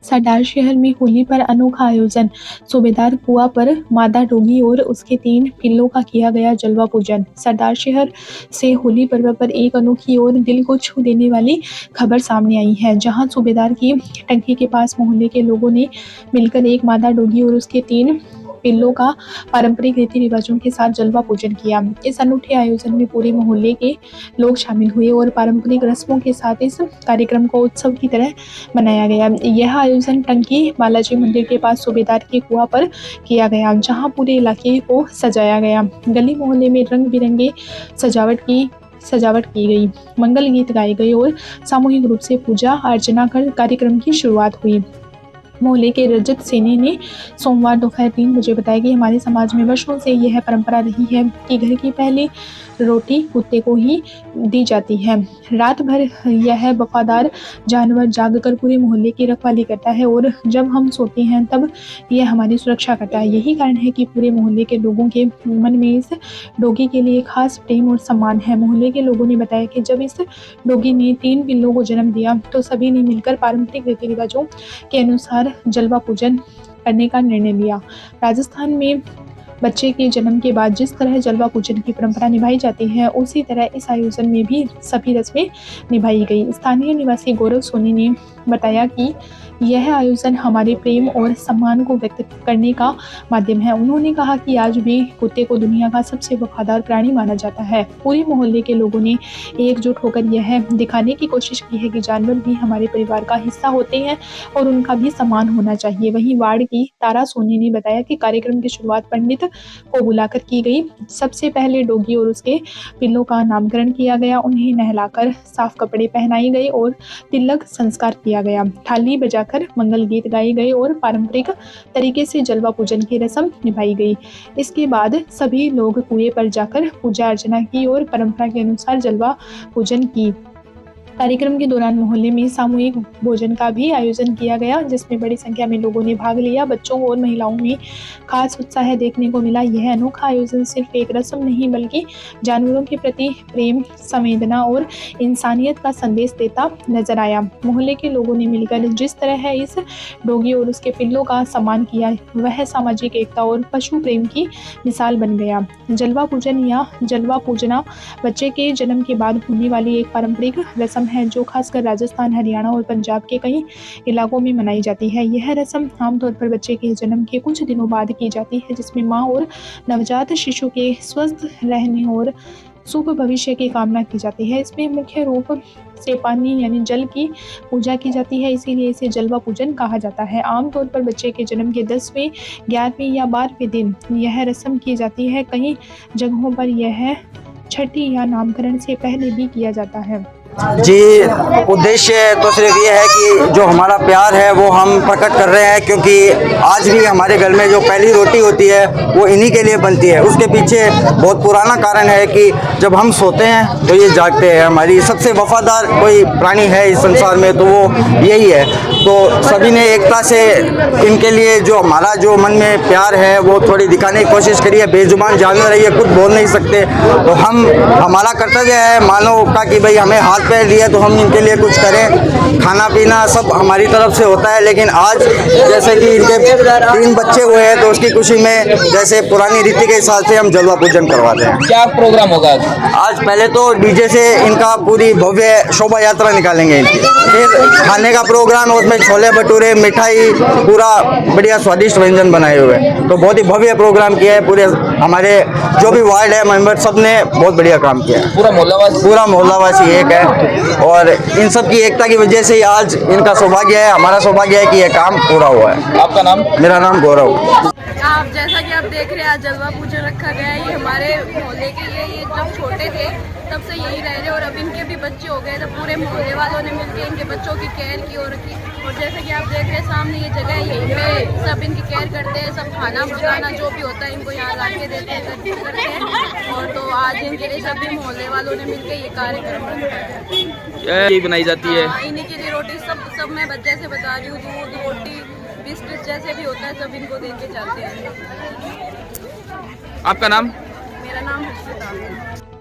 सरदार शहर में होली पर अनोखा आयोजन। सूबेदार कुआं पर मादा डोगी और उसके 3 पिल्लों का किया गया जलवा पूजन। सरदार शहर से होली पर्व पर एक अनोखी और दिल को छू देने वाली खबर सामने आई है, जहां सूबेदार की टंकी के पास मोहल्ले के लोगों ने मिलकर एक मादा डोगी और उसके 3 पिल्लों का पारंपरिक रीति रिवाजों के साथ जलवा पूजन किया। इस अनूठे आयोजन में पूरे मोहल्ले के लोग शामिल हुए और पारंपरिक रस्मों के साथ इस कार्यक्रम को उत्सव की तरह मनाया गया। यह आयोजन टंकी बालाजी मंदिर के पास सूबेदार के कुआं पर किया गया, जहां पूरे इलाके को सजाया गया। गली मोहल्ले में रंग बिरंगे सजावट की गई, मंगल गीत गाए गए और सामूहिक रूप से पूजा अर्चना कर कार्यक्रम की शुरुआत हुई। मोहल्ले के रजत सेनी ने सोमवार दोपहर 3 बजे बताया कि हमारे समाज में वर्षों से यह परंपरा रही है कि घर की पहली रोटी कुत्ते को ही दी जाती है। रात भर यह वफादार जानवर जागकर पूरे मोहल्ले की रखवाली करता है और जब हम सोते हैं तब यह हमारी सुरक्षा करता है। यही कारण है कि पूरे मोहल्ले के लोगों के मन में इस डॉगी के लिए खास प्रेम और सम्मान है। मोहल्ले के लोगों ने बताया कि जब इस डॉगी ने 3 पिल्लों को जन्म दिया तो सभी ने मिलकर पारंपरिक रीति रिवाजों के अनुसार जलवा पूजन करने का निर्णय लिया। राजस्थान में बच्चे के जन्म के बाद जिस तरह जलवा पूजन की परंपरा निभाई जाती है, उसी तरह इस आयोजन में भी सभी रस्में निभाई गई। स्थानीय निवासी गौरव सोनी ने बताया कि यह आयोजन हमारे प्रेम और सम्मान को व्यक्त करने का माध्यम है। उन्होंने कहा कि आज भी कुत्ते को दुनिया का सबसे वफादार प्राणी माना जाता है। पूरे मोहल्ले के लोगों ने एकजुट होकर यह दिखाने की कोशिश की है कि जानवर भी हमारे परिवार का हिस्सा होते हैं और उनका भी सम्मान होना चाहिए। वहीं वार्ड की तारा सोनी ने बताया कि कार्यक्रम की शुरुआत पंडित को बुलाकर की गई। सबसे पहले डॉगी और उसके पिल्लों का नामकरण किया गया, उन्हें नहलाकर साफ कपड़े पहनाए गए और तिलक संस्कार किया गया। थाली बजाकर मंगल गीत गाए गए और पारंपरिक तरीके से जलवा पूजन की रस्म निभाई गई। इसके बाद सभी लोग कुएं पर जाकर पूजा अर्चना की और परंपरा के अनुसार जलवा पूजन की। कार्यक्रम के दौरान मोहल्ले में सामूहिक भोजन का भी आयोजन किया गया, जिसमें बड़ी संख्या में लोगों ने भाग लिया। बच्चों और महिलाओं में खास उत्साह देखने को मिला। यह अनोखा आयोजन सिर्फ एक रस्म नहीं बल्कि जानवरों के प्रति प्रेम, संवेदना और इंसानियत का संदेश देता नजर आया। मोहल्ले के लोगों ने मिलकर जिस तरह इस डॉगी और उसके पिल्लों का सम्मान किया, वह सामाजिक एकता और पशु प्रेम की मिसाल बन गया। जलवा पूजन या जलवा पूजना बच्चे के जन्म के बाद होने वाली एक पारंपरिक रस्म है, जो खासकर राजस्थान, हरियाणा और पंजाब के कई इलाकों में मनाई जाती है। यह रस्म आमतौर पर बच्चे के जन्म के कुछ दिनों बाद की जाती है, जिसमें मां और नवजात शिशु के स्वस्थ रहने और शुभ भविष्य की कामना की जाती है। इसमें मुख्य रूप से पानी यानी जल की पूजा की जाती है, इसीलिए इसे जलवा पूजन कहा जाता है। आमतौर पर बच्चे के जन्म के 10वें, 11वें या 12वें दिन यह रस्म की जाती है। कई जगहों पर यह छठी या नामकरण से पहले भी किया जाता है। जी, उद्देश्य तो सिर्फ ये है कि जो हमारा प्यार है वो हम प्रकट कर रहे हैं, क्योंकि आज भी हमारे घर में जो पहली रोटी होती है वो इन्हीं के लिए बनती है। उसके पीछे बहुत पुराना कारण है कि जब हम सोते हैं तो ये जागते हैं। हमारी सबसे वफादार कोई प्राणी है इस संसार में तो वो यही है। तो सभी ने एकता से इनके लिए जो हमारा जो मन में प्यार है वो थोड़ी दिखाने की कोशिश करी है। बेजुबान जानवर है, ये कुछ बोल नहीं सकते, तो हमारा कर्तव्य है मानव का कि भाई हमें हाथ पैर लिए तो हम इनके लिए कुछ करें। खाना पीना सब हमारी तरफ से होता है, लेकिन आज जैसे कि इनके 3 बच्चे हुए हैं तो उसकी खुशी में जैसे पुरानी रीति के हिसाब से हम जलवा पूजन करवाते हैं। क्या प्रोग्राम होगा आज? पहले तो डीजे से इनका पूरी भव्य शोभा यात्रा निकालेंगे इनकी, फिर खाने का प्रोग्राम है, उसमें छोले भटूरे, मिठाई, पूरा बढ़िया स्वादिष्ट व्यंजन बनाए हुए हैं। तो बहुत ही भव्य प्रोग्राम किया है। पूरे हमारे जो भी वार्ड है मेंबर सब ने बहुत बढ़िया काम किया है। पूरा मोहल्लावासी एक है और इन सब की एकता की वजह से आज इनका सौभाग्य है, हमारा सौभाग्य है कि यह काम पूरा हुआ है। आपका नाम? मेरा नाम गौरव। आप जैसा कि आप देख रहे हैं आज जलवा पूजन रखा गया है। ये हमारे मोहल्ले के ये जब छोटे थे तब से यही रह रहे और अब इनके भी बच्चे हो गए तो पूरे मोहल्ले वालों ने मिलकर इनके बच्चों की केयर की और जैसे कि आप देख रहे हैं सामने ये जगह है, यहीं पे सब इनकी केयर करते हैं। सब खाना पकाना जो भी होता है इनको यहाँ ला के देते हैं, करते हैं। और तो आज इनके लिए सभी मोहल्ले वालों ने मिलकर ये कार्यक्रम बनाई जाती है। इन्हीं के लिए रोटी सब मैं जैसे बता रही हूँ, दूध, रोटी, बिस्किट जैसे भी होता है सब इनको दे के चलते हैं। आपका नाम? मेरा नाम हर्षिता है।